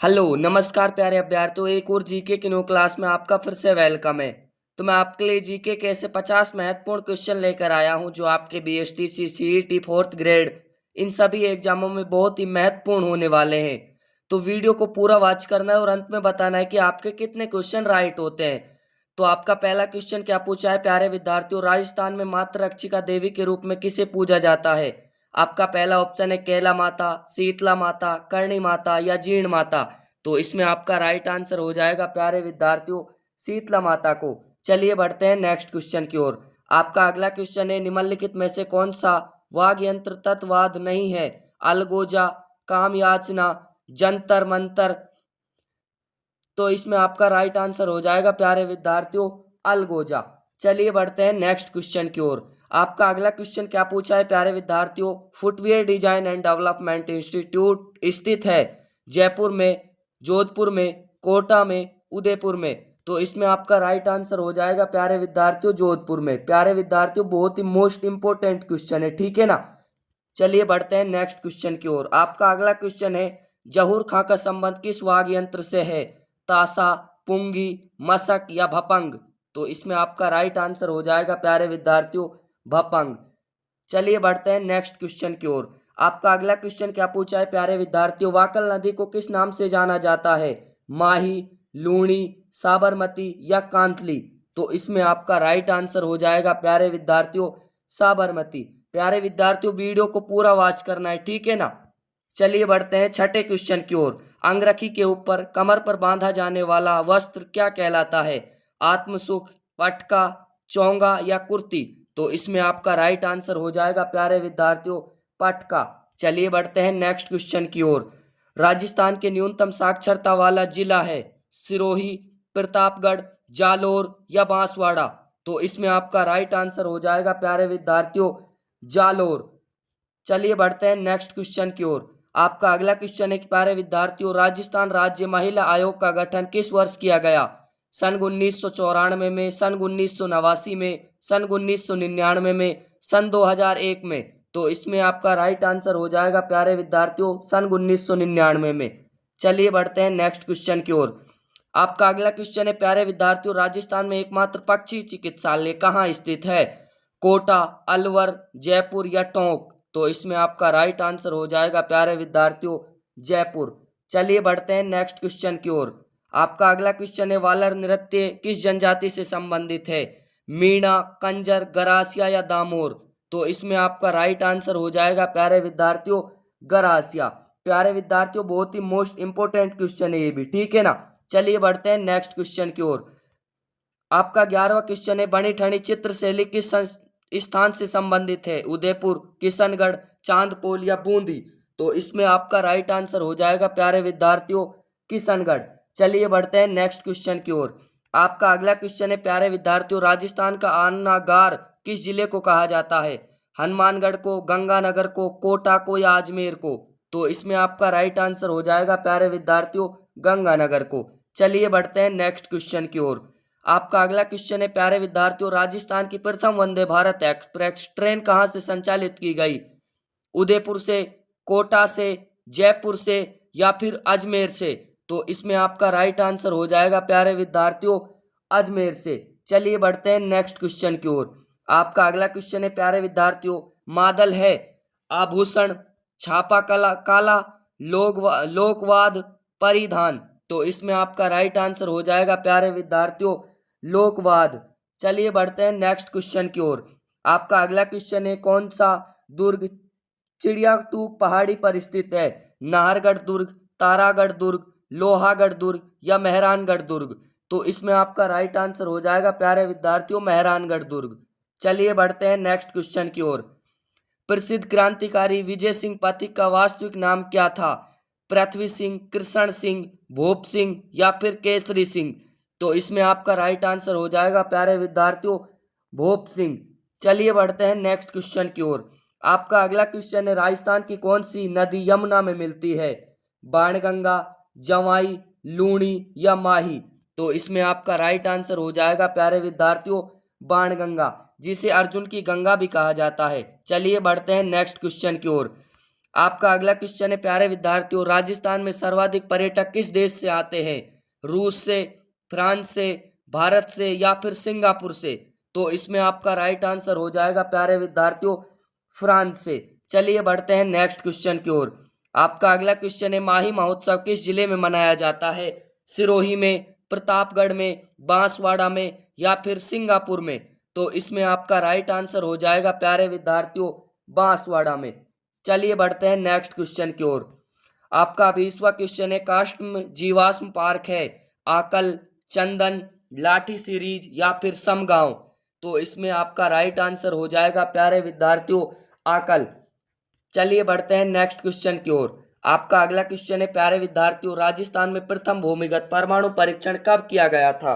Hello नमस्कार प्यारे अभ्यर्थियों, एक और जीके की न्यू क्लास में आपका फिर से वेलकम है। तो मैं आपके लिए जीके के ऐसे 50 महत्वपूर्ण क्वेश्चन लेकर आया हूं जो आपके बीएसटीसी सीईटी फोर्थ ग्रेड इन सभी एग्जामों में बहुत ही महत्वपूर्ण होने वाले हैं। तो वीडियो को पूरा वॉच करना है और अंत में बताना है कि आपके कितने क्वेश्चन राइट होते हैं। तो आपका पहला क्वेश्चन क्या पूछा है प्यारे विद्यार्थियों, राजस्थान में माता रक्षिका देवी के रूप में किसे पूजा जाता है? आपका पहला ऑप्शन है कैला माता, शीतला माता, करणी माता या जीण माता। तो इसमें आपका राइट आंसर हो जाएगा प्यारे विद्यार्थियों शीतला माता को। चलिए बढ़ते हैं नेक्स्ट क्वेश्चन की ओर। आपका अगला क्वेश्चन है निम्नलिखित में से कौन सा वाग यंत्र तत्ववाद नहीं है? अलगोजा, काम याचना, जंतर मंतर। तो इसमें आपका राइट आंसर हो जाएगा प्यारे विद्यार्थियों अलगोजा। चलिए बढ़ते हैं नेक्स्ट क्वेश्चन की ओर। आपका अगला क्वेश्चन क्या पूछा है प्यारे विद्यार्थियों, footwear design and development institute स्थित है जयपुर में, जोधपुर में, कोटा में, उदयपुर में। तो इसमें आपका राइट आंसर हो जाएगा प्यारे विद्यार्थियों जोधपुर में। प्यारे विद्यार्थियों बहुत ही मोस्ट इंपोर्टेंट क्वेश्चन है, ठीक है ना। चलिए बढ़ते हैं नेक्स्ट क्वेश्चन की ओर। आपका अगला क्वेश्चन है जहूर खां का संबंध किस वाद्य यंत्र से है? तासा, पुंगी, मशक या भपंग। तो इसमें आपका राइट आंसर हो जाएगा प्यारे विद्यार्थियों भपंग। चलिए बढ़ते हैं नेक्स्ट क्वेश्चन की ओर। आपका अगला क्वेश्चन क्या पूछा है प्यारे विद्यार्थियों, वाकल नदी को किस नाम से जाना जाता है? माही, लूणी, साबरमती या कांतली। तो इसमें आपका राइट आंसर हो जाएगा प्यारे विद्यार्थियों साबरमती। प्यारे विद्यार्थियों वीडियो को पूरा वॉच करना है, ठीक है ना। चलिए बढ़ते हैं छठे क्वेश्चन की ओर। अंगरखी के ऊपर कमर पर बांधा जाने वाला वस्त्र क्या कहलाता है? आत्मसुख, पटका, चोंगा या कुर्ती। तो इसमें आपका राइट आंसर हो जाएगा प्यारे विद्यार्थियों पटका। चलिए बढ़ते हैं नेक्स्ट क्वेश्चन की ओर। राजस्थान के न्यूनतम साक्षरता वाला जिला है सिरोही, प्रतापगढ़, जालोर या बांसवाड़ा। तो इसमें आपका राइट आंसर हो जाएगा प्यारे विद्यार्थियों जालोर। चलिए बढ़ते हैं नेक्स्ट क्वेश्चन की ओर। आपका अगला क्वेश्चन है कि प्यारे विद्यार्थियों राजस्थान राज्य महिला आयोग का गठन किस वर्ष किया गया? सन 1994 में, सन 1989 में, सन 1999 में, सन 2001 में। तो इसमें आपका राइट आंसर हो जाएगा प्यारे विद्यार्थियों सन 1999 में। चलिए बढ़ते हैं नेक्स्ट क्वेश्चन की ओर। आपका अगला क्वेश्चन है प्यारे विद्यार्थियों राजस्थान में एकमात्र पक्षी चिकित्सालय कहाँ स्थित है? कोटा, अलवर, जयपुर या टोंक। तो इसमें आपका राइट आंसर हो जाएगा प्यारे विद्यार्थियों जयपुर। चलिए बढ़ते हैं नेक्स्ट क्वेश्चन की ओर। आपका अगला क्वेश्चन है वालर नृत्य किस जनजाति से संबंधित है? मीणा, कंजर, गरासिया या दामोर। तो इसमें आपका राइट आंसर हो जाएगा प्यारे विद्यार्थियों गरासिया। प्यारे विद्यार्थियों बहुत ही मोस्ट इंपोर्टेंट क्वेश्चन है ये भी, ठीक है ना। चलिए बढ़ते हैं नेक्स्ट क्वेश्चन की ओर। आपका 11वां क्वेश्चन है बनी ठनी चित्रशैली किस स्थान से संबंधित है? उदयपुर, किशनगढ़, चांदपोल या बूंदी। तो इसमें आपका राइट आंसर हो जाएगा प्यारे विद्यार्थियों किशनगढ़। चलिए बढ़ते हैं नेक्स्ट क्वेश्चन की ओर। आपका अगला क्वेश्चन है प्यारे विद्यार्थियों राजस्थान का आनागार किस जिले को कहा जाता है? हनुमानगढ़ को, गंगानगर को, कोटा को या अजमेर को। तो इसमें आपका राइट आंसर हो जाएगा प्यारे विद्यार्थियों गंगानगर को। चलिए बढ़ते हैं नेक्स्ट क्वेश्चन की ओर। आपका अगला क्वेश्चन है प्यारे विद्यार्थियों राजस्थान की प्रथम वंदे भारत एक्सप्रेस ट्रेन कहाँ से संचालित की गई? उदयपुर से, कोटा से, जयपुर से या फिर अजमेर से। तो इसमें आपका राइट आंसर हो जाएगा प्यारे विद्यार्थियों अजमेर से। चलिए बढ़ते हैं नेक्स्ट क्वेश्चन की ओर। आपका अगला क्वेश्चन है प्यारे विद्यार्थियों मादल है आभूषण, छापा कला काला, लोकवाद, परिधान। तो इसमें आपका राइट आंसर हो जाएगा प्यारे विद्यार्थियों लोकवाद। चलिए बढ़ते हैं नेक्स्ट क्वेश्चन की ओर। आपका अगला क्वेश्चन है कौन सा दुर्ग चिड़ियाटूक पहाड़ी पर स्थित है? नाहरगढ़ दुर्ग, तारागढ़ दुर्ग, लोहागढ़ दुर्ग या मेहरानगढ़ दुर्ग। तो इसमें आपका राइट आंसर हो जाएगा प्यारे विद्यार्थियों मेहरानगढ़ दुर्ग। चलिए बढ़ते हैं नेक्स्ट क्वेश्चन की ओर। प्रसिद्ध क्रांतिकारी विजय सिंह पथिक का वास्तविक नाम क्या था? पृथ्वी सिंह, कृष्ण सिंह, भूप सिंह या फिर केसरी सिंह। तो इसमें आपका राइट आंसर हो जाएगा प्यारे विद्यार्थियों भूप सिंह। चलिए बढ़ते हैं नेक्स्ट क्वेश्चन की ओर। आपका अगला क्वेश्चन है राजस्थान की कौन सी नदी यमुना में मिलती है? बाणगंगा, जवाई, लूणी या माही। तो इसमें आपका राइट आंसर हो जाएगा प्यारे विद्यार्थियों बाणगंगा, जिसे अर्जुन की गंगा भी कहा जाता है। चलिए बढ़ते हैं नेक्स्ट क्वेश्चन की ओर। आपका अगला क्वेश्चन है प्यारे विद्यार्थियों, राजस्थान में सर्वाधिक पर्यटक किस देश से आते हैं? रूस से, फ्रांस से, भारत से या फिर सिंगापुर से? तो इसमें आपका राइट आंसर हो जाएगा प्यारे विद्यार्थियों फ्रांस से। चलिए बढ़ते हैं नेक्स्ट क्वेश्चन की ओर। आपका अगला क्वेश्चन है माही महोत्सव किस जिले में मनाया जाता है? सिरोही में, प्रतापगढ़ में, बांसवाड़ा में या फिर सिंगापुर में? तो इसमें आपका राइट आंसर हो जाएगा प्यारे विद्यार्थियों बांसवाड़ा में। चलिए बढ़ते हैं नेक्स्ट क्वेश्चन की ओर। आपका 20वां क्वेश्चन है काष्ठ जीवाश्म पार्क है आकल, चंदन, लाठी सीरीज या फिर समगांव? तो इसमें आपका राइट आंसर हो जाएगा प्यारे विद्यार्थियों आकल। चलिए बढ़ते हैं नेक्स्ट क्वेश्चन की ओर। आपका अगला क्वेश्चन है प्यारे विद्यार्थियों राजस्थान में प्रथम भूमिगत परमाणु परीक्षण कब किया गया था?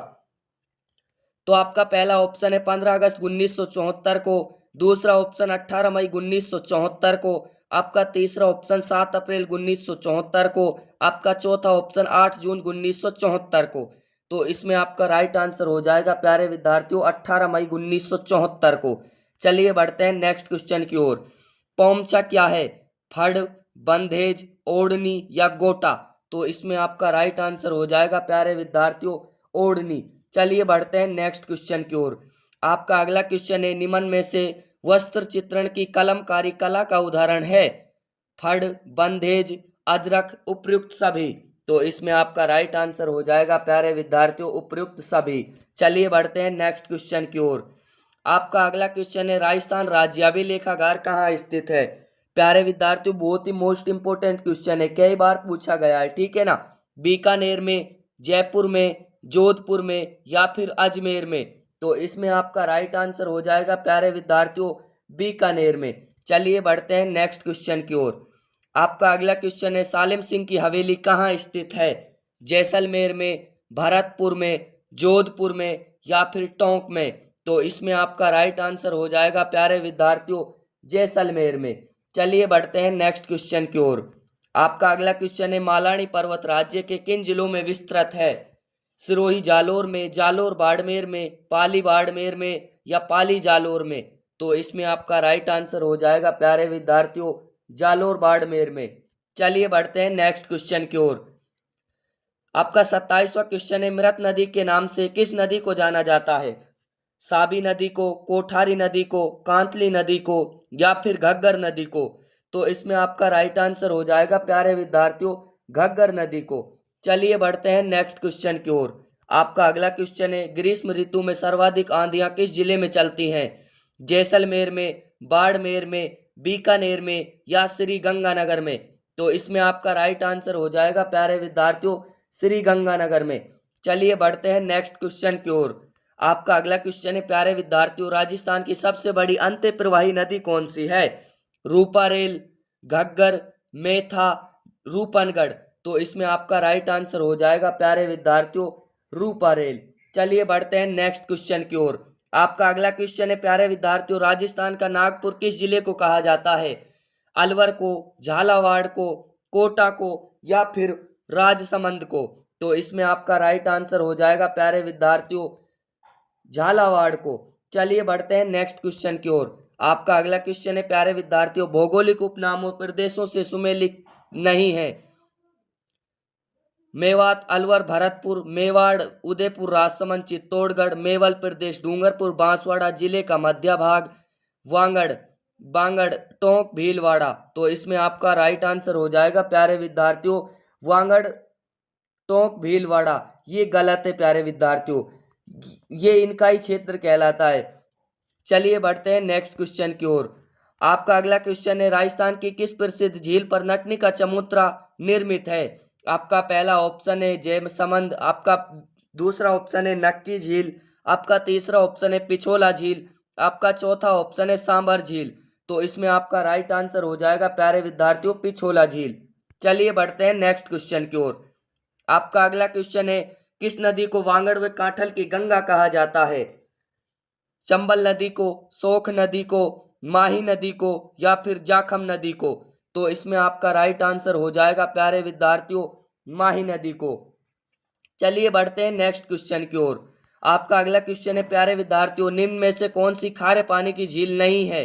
तो आपका पहला ऑप्शन है 15 अगस्त 1974 को, दूसरा ऑप्शन 18 मई 1974 को, आपका तीसरा ऑप्शन 7 अप्रैल 1974 को, आपका चौथा ऑप्शन 8 जून 1974 को। तो इसमें आपका राइट आंसर हो जाएगा प्यारे विद्यार्थियों 18 मई 1974 को। चलिए बढ़ते हैं नेक्स्ट क्वेश्चन की ओर। पोमचा क्या है? फड़, बंधेज, ओढ़नी या गोटा? तो इसमें आपका राइट आंसर हो जाएगा प्यारे विद्यार्थियों ओढ़नी। चलिए बढ़ते हैं नेक्स्ट क्वेश्चन की ओर। आपका अगला क्वेश्चन है निम्न में से वस्त्र चित्रण की कलमकारी कला का उदाहरण है? फड़, बंधेज, अजरक, उपयुक्त सभी? तो इसमें आपका राइट आंसर हो जाएगा प्यारे विद्यार्थियों उपयुक्त सभी। चलिए बढ़ते हैं नेक्स्ट क्वेश्चन की ओर। आपका अगला क्वेश्चन है राजस्थान राज्य अभिलेखागार कहाँ स्थित है? प्यारे विद्यार्थियों बहुत ही मोस्ट इंपोर्टेंट क्वेश्चन है, कई बार पूछा गया है, ठीक है ना। बीकानेर में, जयपुर में, जोधपुर में या फिर अजमेर में? तो इसमें आपका राइट आंसर हो जाएगा प्यारे विद्यार्थियों बीकानेर में। चलिए बढ़ते हैं नेक्स्ट क्वेश्चन की ओर। आपका अगला क्वेश्चन है सालिम सिंह की हवेली कहाँ स्थित है? जैसलमेर में, भरतपुर में, जोधपुर में या फिर टोंक में? तो इसमें आपका राइट आंसर हो जाएगा प्यारे विद्यार्थियों जैसलमेर में। चलिए बढ़ते हैं नेक्स्ट क्वेश्चन की ओर। आपका अगला क्वेश्चन है मालानी पर्वत राज्य के किन जिलों में विस्तृत है? सिरोही जालोर में, जालोर बाड़मेर में, पाली बाड़मेर में या पाली जालोर में? तो इसमें आपका राइट आंसर हो जाएगा प्यारे विद्यार्थियों जालोर बाड़मेर में। चलिए बढ़ते हैं नेक्स्ट क्वेश्चन की ओर। आपका 27वां क्वेश्चन है मृत नदी के नाम से किस नदी को जाना जाता है? साबी नदी को, कोठारी नदी को, कांतली नदी को या फिर घग्गर नदी को? तो इसमें आपका राइट आंसर हो जाएगा प्यारे विद्यार्थियों घग्गर नदी को। चलिए बढ़ते हैं नेक्स्ट क्वेश्चन की ओर। आपका अगला क्वेश्चन है ग्रीष्म ऋतु में सर्वाधिक आंधियां किस जिले में चलती हैं? जैसलमेर में, बाड़मेर में, बीकानेर में या श्री गंगानगर में? तो इसमें आपका राइट आंसर हो जाएगा प्यारे विद्यार्थियों श्री गंगानगर में। चलिए बढ़ते हैं नेक्स्ट क्वेश्चन की ओर। आपका अगला क्वेश्चन है प्यारे विद्यार्थियों राजस्थान की सबसे बड़ी अंतःप्रवाही नदी कौन सी है? रूपारेल, घग्गर, मेथा, रूपनगढ़? तो इसमें आपका राइट आंसर हो जाएगा प्यारे विद्यार्थियों रूपारेल। चलिए बढ़ते हैं नेक्स्ट क्वेश्चन की ओर। आपका अगला क्वेश्चन है प्यारे विद्यार्थियों राजस्थान का नागपुर किस जिले को कहा जाता है? अलवर को, झालावाड़ को, कोटा को या फिर राजसमंद को? तो इसमें आपका राइट आंसर हो जाएगा प्यारे विद्यार्थियों झालावाड़ को। चलिए बढ़ते हैं नेक्स्ट क्वेश्चन की ओर। आपका अगला क्वेश्चन है प्यारे विद्यार्थियों भौगोलिक उपनामों प्रदेशों से सुमेलित नहीं है? मेवात, अलवर, भरतपुर, मेवाड़, उदयपुर, राजसमंद, चित्तौड़गढ़, मेवल प्रदेश, डूंगरपुर, बांसवाड़ा जिले का मध्य भाग, वांगड़, बांगड़, टोंक, भीलवाड़ा? तो इसमें आपका राइट आंसर हो जाएगा प्यारे विद्यार्थियों वांगड़, टोंक, भीलवाड़ा। ये गलत है प्यारे विद्यार्थियों, ये इनका ही क्षेत्र कहलाता है। चलिए बढ़ते हैं नेक्स्ट क्वेश्चन की ओर। आपका अगला क्वेश्चन है राजस्थान की किस प्रसिद्ध झील पर नटनी का चबूतरा निर्मित है? आपका पहला ऑप्शन है जयसमंद, आपका दूसरा ऑप्शन है नक्की झील, आपका तीसरा ऑप्शन है पिछोला झील, आपका चौथा ऑप्शन है सांबर झील? तो इसमें आपका राइट आंसर हो जाएगा प्यारे विद्यार्थियों पिछोला झील। चलिए बढ़ते हैं नेक्स्ट क्वेश्चन की ओर। आपका अगला क्वेश्चन है किस नदी को वांगड़ व कांठल की गंगा कहा जाता है? चंबल नदी को, सोख नदी को, माही नदी को या फिर जाखम नदी को? तो इसमें आपका राइट आंसर हो जाएगा प्यारे विद्यार्थियों माही नदी को। चलिए बढ़ते हैं नेक्स्ट क्वेश्चन की ओर। आपका अगला क्वेश्चन है प्यारे विद्यार्थियों निम्न में से कौन सी खारे पानी की झील नहीं है?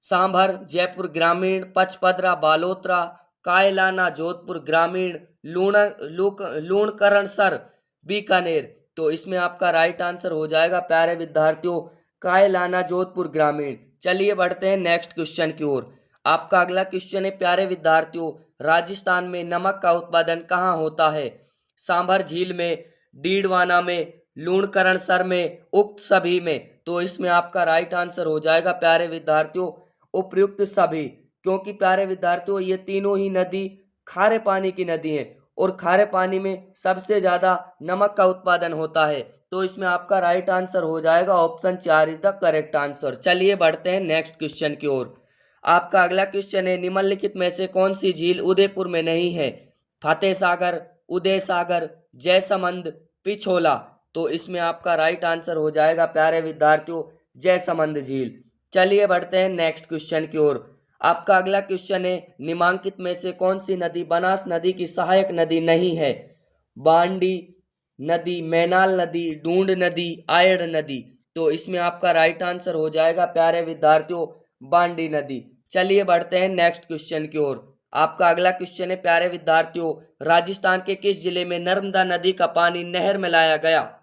सांभर जयपुर ग्रामीण, पचपदरा बालोतरा, कायलाना जोधपुर ग्रामीण, लूणकरणसर बीकानेर। तो इसमें आपका राइट आंसर हो जाएगा प्यारे विद्यार्थियों कायलाना जोधपुर ग्रामीण। चलिए बढ़ते हैं नेक्स्ट क्वेश्चन की ओर। आपका अगला क्वेश्चन है प्यारे विद्यार्थियों, राजस्थान में नमक का उत्पादन कहाँ होता है? सांभर झील में, डीडवाना में, लूणकरणसर में, उक्त सभी में। तो इसमें आपका राइट आंसर हो जाएगा प्यारे विद्यार्थियों उपयुक्त सभी, क्योंकि प्यारे विद्यार्थियों ये तीनों ही नदी खारे पानी की नदी है और खारे पानी में सबसे ज्यादा नमक का उत्पादन होता है। तो इसमें आपका राइट आंसर हो जाएगा option 4 is the correct answer. चलिए बढ़ते हैं नेक्स्ट क्वेश्चन की ओर। आपका अगला क्वेश्चन है, निम्नलिखित में से कौन सी झील उदयपुर में नहीं है? फतेह सागर, उदय सागर, जयसमंद, पिछोला। तो इसमें आपका राइट आंसर हो जाएगा प्यारे विद्यार्थियों जयसमंद झील। चलिए बढ़ते हैं नेक्स्ट क्वेश्चन की ओर। आपका अगला क्वेश्चन है, निम्नलिखित में से कौन सी नदी बनास नदी की सहायक नदी नहीं है? बांडी नदी, मैनाल नदी, डूंड नदी, आयड़ नदी। तो इसमें आपका राइट आंसर हो जाएगा प्यारे विद्यार्थियों बांडी नदी। चलिए बढ़ते हैं नेक्स्ट क्वेश्चन की ओर। आपका अगला क्वेश्चन है प्यारे विद्यार्थियों, राजस्थान के किस जिले में नर्मदा नदी का पानी नहर में लाया गया?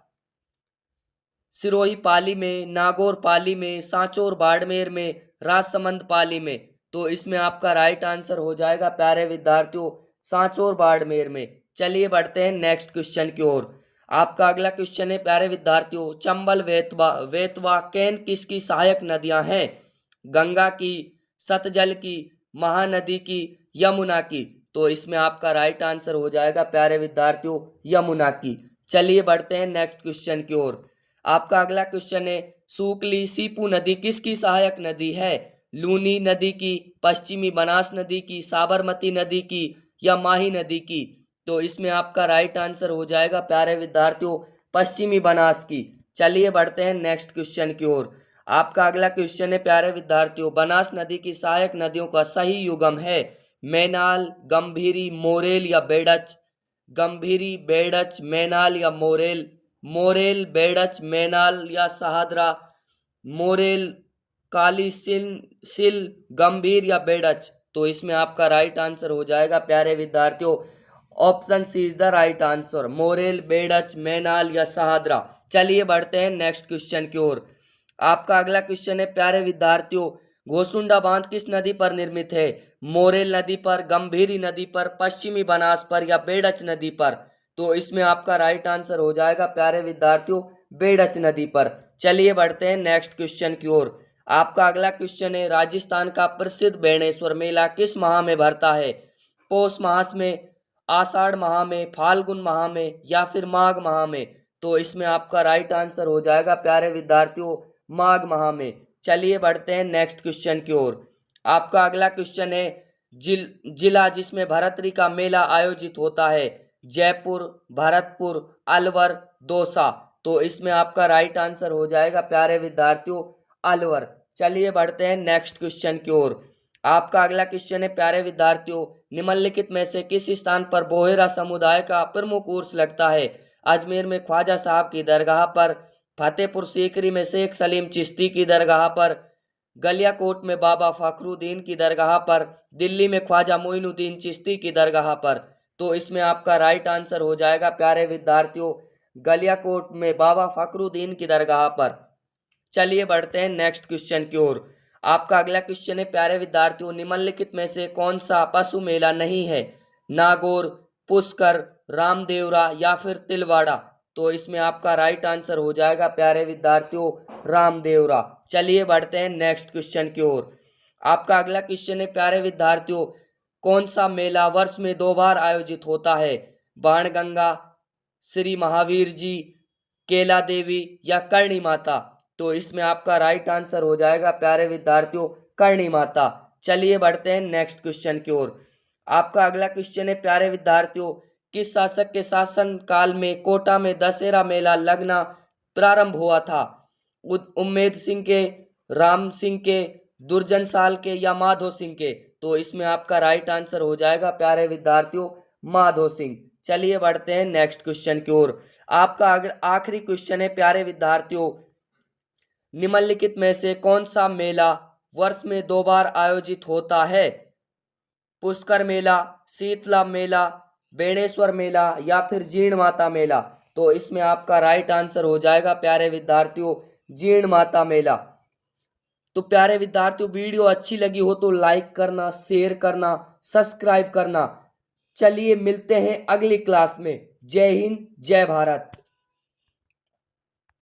सिरोही पाली में, नागौर पाली में, सांचौर बाड़मेर में, राजसमंद पाली में। तो इसमें आपका राइट आंसर हो जाएगा प्यारे विद्यार्थियों सांचौर बाड़मेर में। चलिए बढ़ते हैं नेक्स्ट क्वेश्चन की ओर। आपका अगला क्वेश्चन है प्यारे विद्यार्थियों, चंबल वेतवा वेतवा कैन किसकी सहायक नदियां हैं? गंगा की, सतजल की, महानदी की, यमुना की। तो इसमें आपका राइट आंसर हो जाएगा प्यारे विद्यार्थियों यमुना की। चलिए बढ़ते हैं नेक्स्ट क्वेश्चन की ओर। आपका अगला क्वेश्चन है, सूकली सीपू नदी किसकी सहायक नदी है? लूनी नदी की, पश्चिमी बनास नदी की, साबरमती नदी की, या माही नदी की। तो इसमें आपका राइट आंसर हो जाएगा प्यारे विद्यार्थियों पश्चिमी बनास की। चलिए बढ़ते हैं नेक्स्ट क्वेश्चन की ओर। आपका अगला क्वेश्चन है प्यारे विद्यार्थियों, बनास नदी की सहायक नदियों का सही युग्म है? मैनाल, गंभीरी, मोरेल या बेड़च। गंभीरी, बेड़च, मैनाल या मोरेल। मोरेल, बेड़च, मैनाल या सहादरा। मोरेल, काली सिल, गंभीर या बेड़च। तो इसमें आपका राइट आंसर हो जाएगा प्यारे विद्यार्थियों option C is the right answer, मोरेल, बेड़च, मैनाल या सहादरा। चलिए बढ़ते हैं नेक्स्ट क्वेश्चन की ओर। आपका अगला क्वेश्चन है प्यारे विद्यार्थियों, घोसुंडा बांध किस नदी पर निर्मित है? मोरेल नदी पर, गंभीरी नदी पर, पश्चिमी बनास पर, या बेड़च नदी पर। तो इसमें आपका राइट आंसर हो जाएगा प्यारे विद्यार्थियों बेड़च नदी पर। चलिए बढ़ते हैं नेक्स्ट क्वेश्चन की ओर। आपका अगला क्वेश्चन है, राजस्थान का प्रसिद्ध बेणेश्वर मेला किस माह में भरता है? पौष मास में, आषाढ़ माह में, फाल्गुन माह में, या फिर माघ माह में। तो इसमें आपका राइट आंसर हो जाएगा प्यारे विद्यार्थियों माघ माह में। चलिए बढ़ते हैं नेक्स्ट क्वेश्चन की ओर। आपका अगला क्वेश्चन है, जिला जिसमें भरतरी का मेला आयोजित होता है? जयपुर, भरतपुर, अलवर, दौसा। तो इसमें आपका राइट आंसर हो जाएगा प्यारे विद्यार्थियों अलवर। चलिए बढ़ते हैं नेक्स्ट क्वेश्चन की ओर। आपका अगला क्वेश्चन है प्यारे विद्यार्थियों, निम्नलिखित में से किस स्थान पर बोहेरा समुदाय का प्रमुख उर्स लगता है? अजमेर में ख्वाजा साहब की दरगाह पर, फतेहपुर सीकरी में शेख सलीम चिश्ती की दरगाह पर, गलियाकोट में बाबा फखरुद्दीन की दरगाह पर, दिल्ली में ख्वाजा मोइनुद्दीन चिश्ती की दरगाह पर। तो इसमें आपका राइट आंसर हो जाएगा प्यारे विद्यार्थियों गलियाकोट में बाबा फखरुद्दीन की दरगाह पर। चलिए बढ़ते हैं नेक्स्ट क्वेश्चन की ओर। आपका अगला क्वेश्चन है प्यारे विद्यार्थियों, निम्नलिखित में से कौन सा पशु मेला नहीं है? नागौर, पुष्कर, रामदेवरा, या फिर तिलवाड़ा। तो इसमें आपका राइट आंसर हो जाएगा प्यारे विद्यार्थियों रामदेवरा। चलिए बढ़ते हैं नेक्स्ट क्वेश्चन की ओर। आपका अगला क्वेश्चन है प्यारे विद्यार्थियों, कौन सा मेला वर्ष में 2 बार आयोजित होता है? बाणगंगा, श्री महावीर जी, केला देवी, या करणी माता। तो इसमें आपका राइट आंसर हो जाएगा प्यारे विद्यार्थियों करणी माता। चलिए बढ़ते हैं नेक्स्ट क्वेश्चन की ओर। आपका अगला क्वेश्चन है प्यारे विद्यार्थियों, किस शासक के शासन काल में कोटा में दशहरा मेला लगना प्रारंभ हुआ था? उम्मेद सिंह के, राम सिंह के, दुर्जन साल के, या माधो सिंह के। तो इसमें आपका राइट आंसर हो जाएगा प्यारे विद्यार्थियों माधो सिंह। चलिए बढ़ते हैं नेक्स्ट क्वेश्चन की ओर। आपका आखिरी क्वेश्चन है प्यारे विद्यार्थियों, निम्नलिखित में से कौन सा मेला वर्ष में 2 बार आयोजित होता है? पुष्कर मेला, शीतला मेला, बेणेश्वर मेला या फिर जीण माता मेला? तो इसमें आपका राइट आंसर हो जाएगा प्यारे विद्यार्थियों, जीण माता मेला। तो प्यारे विद्यार्थियों, वीडियो अच्छी लगी हो तो लाइक करना, शेयर करना, सब्सक्राइब करना। चलिए मिलते हैं अगली क्लास में। जय हिंद, जय भारत।